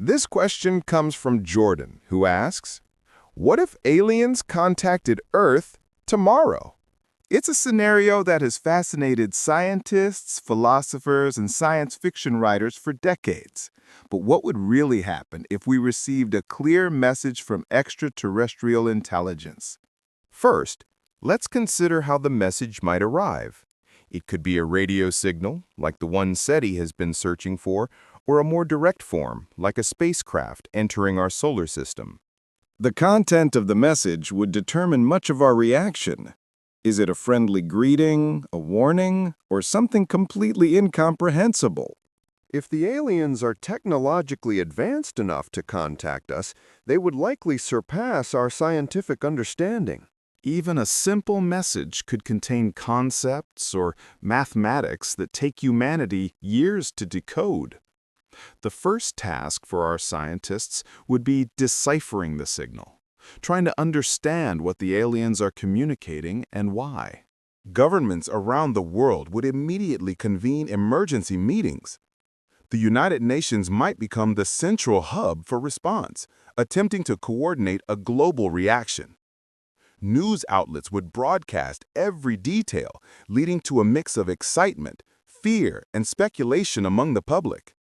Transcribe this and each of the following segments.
This question comes from Jordan, who asks, what if aliens contacted Earth tomorrow? It's a scenario that has fascinated scientists, philosophers, and science fiction writers for decades. But what would really happen if we received a clear message from extraterrestrial intelligence? First, let's consider how the message might arrive. It could be a radio signal, like the one SETI has been searching for, or a more direct form, like a spacecraft entering our solar system. The content of the message would determine much of our reaction. Is it a friendly greeting, a warning, or something completely incomprehensible? If the aliens are technologically advanced enough to contact us, they would likely surpass our scientific understanding. Even a simple message could contain concepts or mathematics that take humanity years to decode. The first task for our scientists would be deciphering the signal, trying to understand what the aliens are communicating and why. Governments around the world would immediately convene emergency meetings. The United Nations might become the central hub for response, attempting to coordinate a global reaction. News outlets would broadcast every detail, leading to a mix of excitement, fear, and speculation among the public.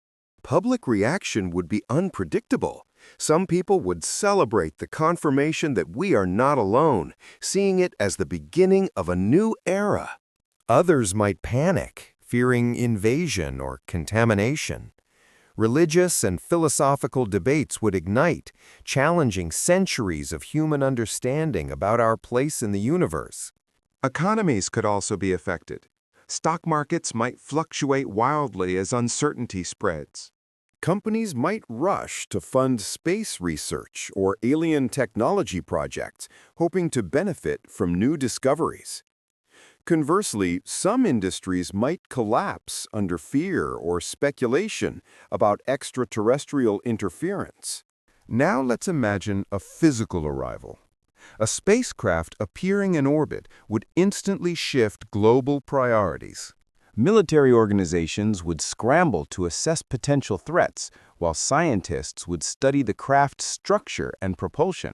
Public reaction would be unpredictable. Some people would celebrate the confirmation that we are not alone, seeing it as the beginning of a new era. Others might panic, fearing invasion or contamination. Religious and philosophical debates would ignite, challenging centuries of human understanding about our place in the universe. Economies could also be affected. Stock markets might fluctuate wildly as uncertainty spreads. Companies might rush to fund space research or alien technology projects, hoping to benefit from new discoveries. Conversely, some industries might collapse under fear or speculation about extraterrestrial interference. Now let's imagine a physical arrival. A spacecraft appearing in orbit would instantly shift global priorities. Military organizations would scramble to assess potential threats, while scientists would study the craft's structure and propulsion.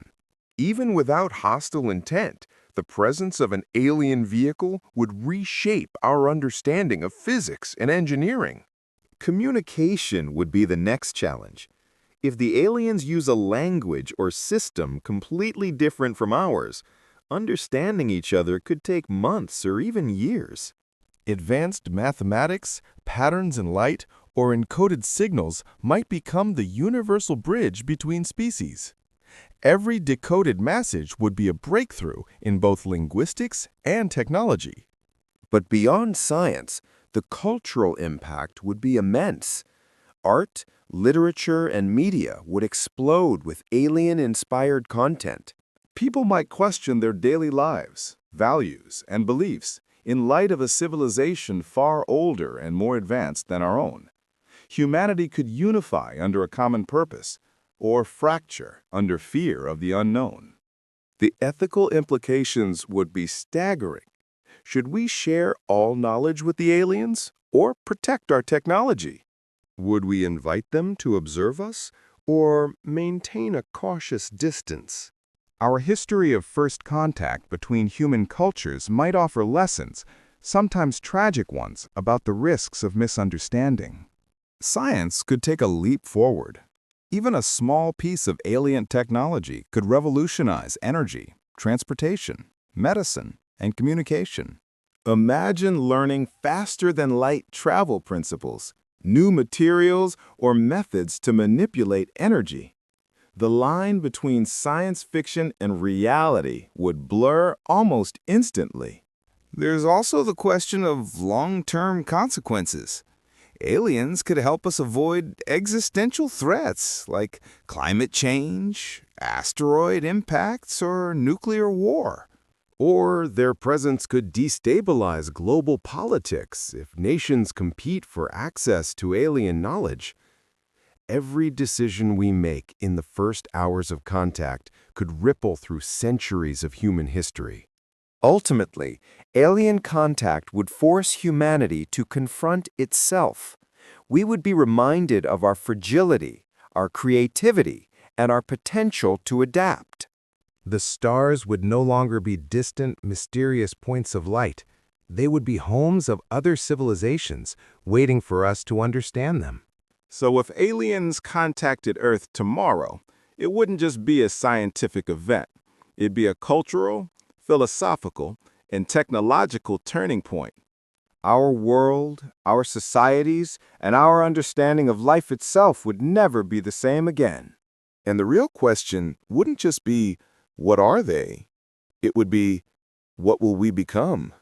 Even without hostile intent, the presence of an alien vehicle would reshape our understanding of physics and engineering. Communication would be the next challenge. If the aliens use a language or system completely different from ours, understanding each other could take months or even years. Advanced mathematics, patterns in light, or encoded signals might become the universal bridge between species. Every decoded message would be a breakthrough in both linguistics and technology. But beyond science, the cultural impact would be immense. Art, literature, and media would explode with alien-inspired content. People might question their daily lives, values, and beliefs in light of a civilization far older and more advanced than our own. Humanity could unify under a common purpose, or fracture under fear of the unknown. The ethical implications would be staggering. Should we share all knowledge with the aliens, or protect our technology? Would we invite them to observe us, or maintain a cautious distance? Our history of first contact between human cultures might offer lessons, sometimes tragic ones, about the risks of misunderstanding. Science could take a leap forward. Even a small piece of alien technology could revolutionize energy, transportation, medicine, and communication. Imagine learning faster-than-light travel principles, new materials, or methods to manipulate energy. The line between science fiction and reality would blur almost instantly. There's also the question of long-term consequences. Aliens could help us avoid existential threats like climate change, asteroid impacts, or nuclear war. Or their presence could destabilize global politics if nations compete for access to alien knowledge. Every decision we make in the first hours of contact could ripple through centuries of human history. Ultimately, alien contact would force humanity to confront itself. We would be reminded of our fragility, our creativity, and our potential to adapt. The stars would no longer be distant, mysterious points of light. They would be homes of other civilizations, waiting for us to understand them. So if aliens contacted Earth tomorrow, it wouldn't just be a scientific event. It'd be a cultural, philosophical, and technological turning point. Our world, our societies, and our understanding of life itself would never be the same again. And the real question wouldn't just be, what are they? It would be, what will we become?